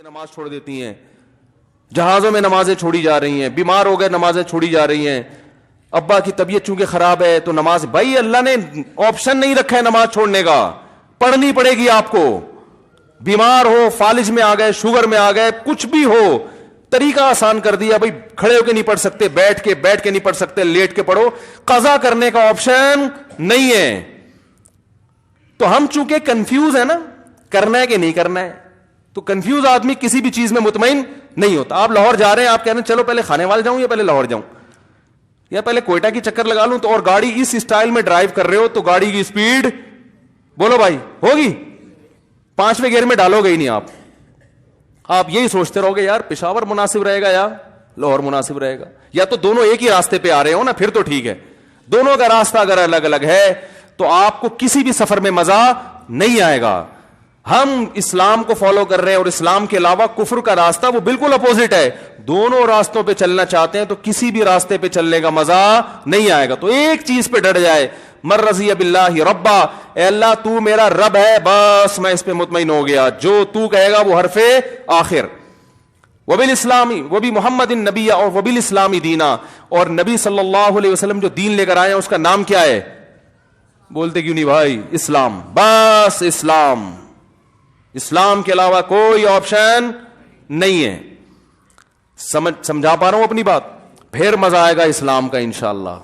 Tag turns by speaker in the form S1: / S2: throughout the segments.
S1: نماز چھوڑ دیتی ہیں, جہازوں میں نمازیں چھوڑی جا رہی ہیں, بیمار ہو گئے نمازیں چھوڑی جا رہی ہیں, ابا کی طبیعت چونکہ خراب ہے تو نماز, بھائی اللہ نے آپشن نہیں رکھا ہے نماز چھوڑنے کا, پڑھنی پڑے گی آپ کو. بیمار ہو, فالج میں آ گئے, شوگر میں آ گئے, کچھ بھی ہو, طریقہ آسان کر دیا, بھائی کھڑے ہو کے نہیں پڑھ سکتے, بیٹھ کے نہیں پڑھ سکتے, لیٹ کے پڑھو, قضا کرنے کا آپشن نہیں ہے. تو ہم چونکہ کنفیوز ہیں نا, کرنا ہے کہ نہیں کرنا ہے, تو کنفیوز آدمی کسی بھی چیز میں مطمئن نہیں ہوتا. آپ لاہور جا رہے ہیں, آپ کہہ رہے ہیں چلو پہلے کھانے والے جاؤں یا پہلے لاہور جاؤں یا پہلے کوئٹہ کی چکر لگا لوں, تو اور گاڑی اس اسٹائل میں ڈرائیو کر رہے ہو تو گاڑی کی سپیڈ بولو بھائی ہوگی, 5ویں گیئر میں ڈالو گے ہی نہیں آپ یہی سوچتے رہو گے یار پشاور مناسب رہے گا یا لاہور مناسب رہے گا, یا تو دونوں ایک ہی راستے پہ آ رہے ہو نا, پھر تو ٹھیک ہے. دونوں کا راستہ اگر الگ الگ ہے تو آپ کو کسی بھی سفر میں مزہ نہیں آئے گا. ہم اسلام کو فالو کر رہے ہیں اور اسلام کے علاوہ کفر کا راستہ وہ بالکل اپوزٹ ہے. دونوں راستوں پہ چلنا چاہتے ہیں تو کسی بھی راستے پہ چلنے کا مزہ نہیں آئے گا. تو ایک چیز پہ ڈٹ جائے, من رضی باللہ ربا, اے اللہ تو میرا رب ہے, بس میں اس پہ مطمئن ہو گیا, جو تو کہے گا وہ حرف آخر. وبالاسلامی وبی محمد النبی اور وبالاسلامی دینا, اور نبی صلی اللہ علیہ وسلم جو دین لے کر آئے ہیں اس کا نام کیا ہے؟ بولتے کیوں نہیں بھائی؟ اسلام, بس اسلام, اسلام کے علاوہ کوئی آپشن نہیں ہے. سمجھا پا رہا ہوں اپنی بات؟ پھر مزہ آئے گا اسلام کا انشاءاللہ.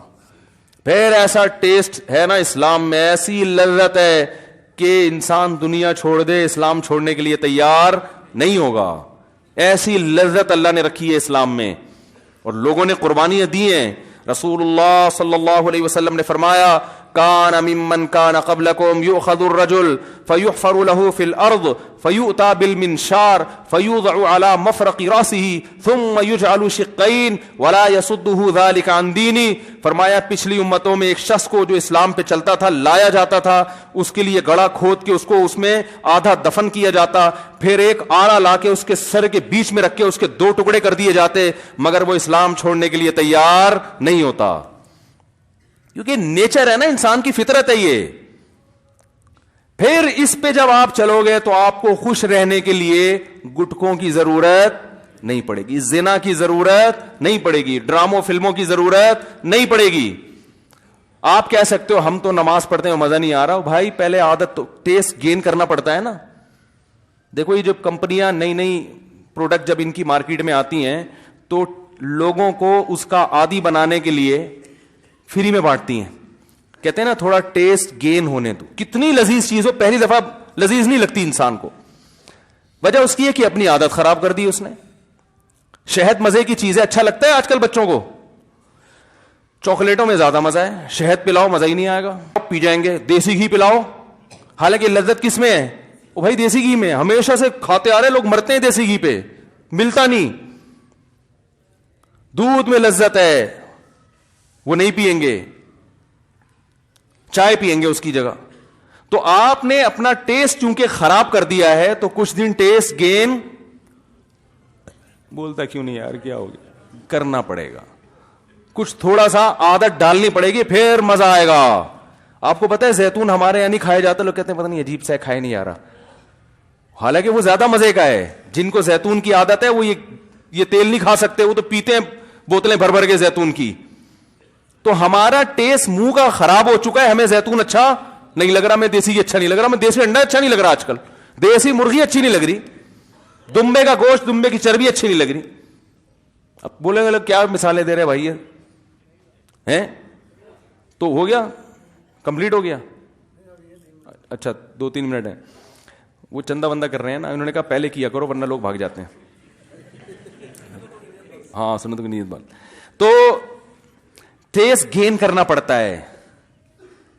S1: پھر ایسا ٹیسٹ ہے نا اسلام میں, ایسی لذت ہے کہ انسان دنیا چھوڑ دے, اسلام چھوڑنے کے لیے تیار نہیں ہوگا. ایسی لذت اللہ نے رکھی ہے اسلام میں, اور لوگوں نے قربانیاں دی ہیں. رسول اللہ صلی اللہ علیہ وسلم نے فرمایا, کان ممن کان قبلکم یؤخذ الرجل فیحفر له فی الارض فیؤتى بالمنشار فیوضع على مفرق راسه ثم یجعل شقین ولا یصده ذلك عن دینی. فرمایا پچھلی امتوں میں ایک شخص کو جو اسلام پہ چلتا تھا لایا جاتا تھا, اس کے لیے گڑھا کھود کے اس کو اس میں آدھا دفن کیا جاتا, پھر ایک آڑا لا کے اس کے سر کے بیچ میں رکھ کے اس کے 2 ٹکڑے کر دیے جاتے, مگر وہ اسلام چھوڑنے کے لیے تیار نہیں ہوتا. کیونکہ نیچر ہے نا, انسان کی فطرت ہے یہ. پھر اس پہ جب آپ چلو گے تو آپ کو خوش رہنے کے لیے گٹکوں کی ضرورت نہیں پڑے گی, زنا کی ضرورت نہیں پڑے گی, ڈراموں فلموں کی ضرورت نہیں پڑے گی. آپ کہہ سکتے ہو ہم تو نماز پڑھتے ہیں مزہ نہیں آ رہا. بھائی پہلے عادت تو ٹیسٹ گین کرنا پڑتا ہے نا. دیکھو یہ جو کمپنیاں نئی نئی پروڈکٹ جب ان کی مارکیٹ میں آتی ہیں تو لوگوں کو اس کا عادی بنانے کے لیے فری میں بانٹتی ہیں. کہتے ہیں نا تھوڑا ٹیسٹ گین ہونے دو. کتنی لذیذ چیز ہو, پہلی دفعہ لذیذ نہیں لگتی انسان کو. وجہ اس کی ہے کہ اپنی عادت خراب کر دی اس نے. شہد مزے کی چیز ہے, اچھا لگتا ہے آج کل بچوں کو. چاکلیٹوں میں زیادہ مزہ ہے, شہد پلاؤ مزہ ہی نہیں آئے گا. پی جائیں گے دیسی گھی پلاؤ, حالانکہ لذت کس میں ہے؟ او بھائی دیسی گھی میں. ہمیشہ سے کھاتے آ رہے لوگ, مرتے ہیں دیسی گھی پہ, ملتا نہیں. دودھ میں لذت ہے, وہ نہیں پیئیں گے, چائے پیئیں گے اس کی جگہ. تو آپ نے اپنا ٹیسٹ چونکہ خراب کر دیا ہے تو کچھ دن ٹیسٹ گین, بولتا کیوں نہیں یار, کیا ہو گیا, کرنا پڑے گا. کچھ تھوڑا سا عادت ڈالنی پڑے گی, پھر مزہ آئے گا. آپ کو پتا ہے زیتون ہمارے یہاں نہیں کھایا جاتا, لوگ کہتے ہیں پتہ نہیں عجیب سا کھائے نہیں آ رہا, حالانکہ وہ زیادہ مزے کا ہے. جن کو زیتون کی عادت ہے وہ یہ تیل نہیں کھا سکتے, وہ تو پیتے ہیں بوتلیں بھر بھر کے زیتون کی. تو ہمارا ٹیسٹ منہ کا خراب ہو چکا ہے, ہمیں زیتون اچھا نہیں لگ رہا, میں دیسی گھی اچھا نہیں لگ رہا, میں دیسی انڈا اچھا نہیں لگ رہا آج کل, دیسی مرغی اچھی نہیں لگ رہی, دمبے کا گوشت, دمبے کی چربی اچھی نہیں لگ رہی. اب بولیں گے لوگ کیا مثالیں دے رہے بھائی ہیں. تو ہو گیا, کمپلیٹ ہو گیا. اچھا 2-3 منٹ ہیں, وہ چندہ بندہ کر رہے ہیں نا, انہوں نے کہا پہلے کیا کرو ورنہ لوگ بھاگ جاتے ہیں. ہاں سنو تو نہیں بات. تو ٹیسٹ گین کرنا پڑتا ہے.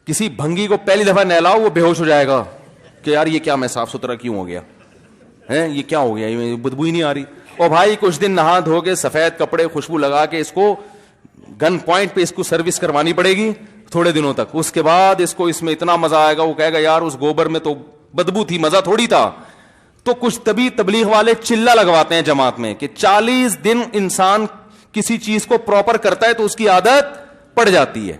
S1: کسی بھنگی کو پہلی دفعہ نہلاؤ وہ بے ہوش ہو جائے گا کہ یار یہ کیا, میں صاف ستھرا کیوں ہو گیا ہے, یہ کیا ہو گیا, یہ بدبو ہی نہیں آ رہی. اور بھائی کچھ دن نہا دھو کے سفید کپڑے خوشبو لگا کے اس کو گن پوائنٹ پہ اس کو سروس کروانی پڑے گی تھوڑے دنوں تک. اس کے بعد اس کو اس میں اتنا مزہ آئے گا, وہ کہے گا یار اس گوبر میں تو بدبو تھی, مزہ تھوڑی تھا. تو کچھ تبھی تبلیغ والے چلہ لگواتے ہیں جماعت میں کہ 40 دن انسان کسی چیز کو پراپر کرتا ہے تو اس کی عادت پڑ جاتی ہے.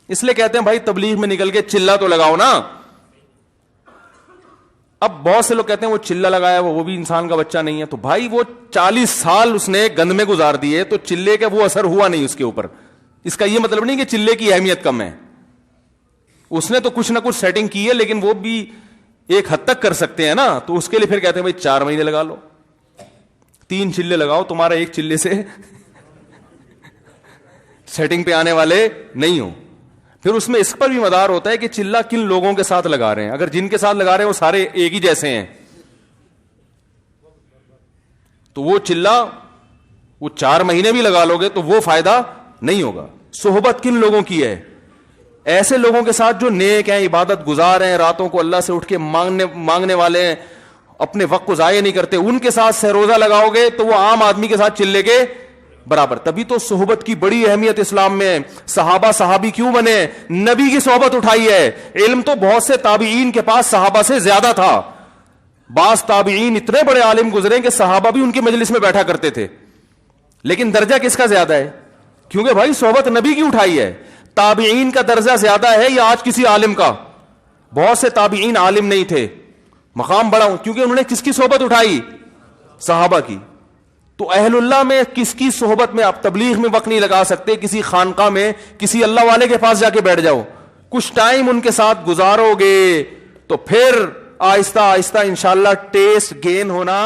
S1: اس لیے کہتے ہیں بھائی تبلیغ میں نکل کے چلہ تو لگاؤ نا. اب بہت سے لوگ کہتے ہیں وہ چلہ لگایا وہ بھی انسان کا بچہ نہیں ہے. تو بھائی وہ 40 سال اس نے گند میں گزار دیے تو چلے کا وہ اثر ہوا نہیں اس کے اوپر. اس کا یہ مطلب نہیں کہ چلے کی اہمیت کم ہے. اس نے تو کچھ نہ کچھ سیٹنگ کی ہے, لیکن وہ بھی ایک حد تک کر سکتے ہیں نا. تو اس کے لیے پھر کہتے ہیں بھائی 4 مہینے لگا لو, 3 چلے لگاؤ, تمہارا ایک چلے سے سیٹنگ پہ آنے والے نہیں ہو. پھر اس میں اس پر بھی مدار ہوتا ہے کہ چلہ کن لوگوں کے ساتھ لگا رہے ہیں. اگر جن کے ساتھ لگا رہے ہیں وہ سارے ایک ہی جیسے ہیں تو وہ چلہ وہ 4 مہینے بھی لگا لو گے تو وہ فائدہ نہیں ہوگا. صحبت کن لوگوں کی ہے؟ ایسے لوگوں کے ساتھ جو نیک ہیں, عبادت گزار ہیں, راتوں کو اللہ سے اٹھ کے مانگنے والے ہیں, اپنے وقت کو ضائع نہیں کرتے. ان کے ساتھ سہروزہ لگاؤ گے تو وہ عام آدمی کے ساتھ چلے کے برابر. تبھی تو صحبت کی بڑی اہمیت اسلام میں. صحابہ صحابی کیوں بنے؟ نبی کی صحبت اٹھائی ہے. علم تو بہت سے تابعین کے پاس صحابہ سے زیادہ تھا. بعض تابعین اتنے بڑے عالم گزرے کہ صحابہ بھی ان کی مجلس میں بیٹھا کرتے تھے, لیکن درجہ کس کا زیادہ ہے؟ کیونکہ بھائی صحبت نبی کی اٹھائی ہے. تابعین کا درجہ زیادہ ہے یا آج کسی عالم کا؟ بہت سے تابعین عالم نہیں تھے, مقام بڑا کیونکہ انہوں نے کس کی صحبت اٹھائی؟ صحابہ کی. تو اہل اللہ میں کس کی صحبت میں آپ تبلیغ میں وقت نہیں لگا سکتے. کسی خانقاہ میں کسی اللہ والے کے پاس جا کے بیٹھ جاؤ, کچھ ٹائم ان کے ساتھ گزارو گے تو پھر آہستہ آہستہ انشاءاللہ ٹیسٹ گین ہونا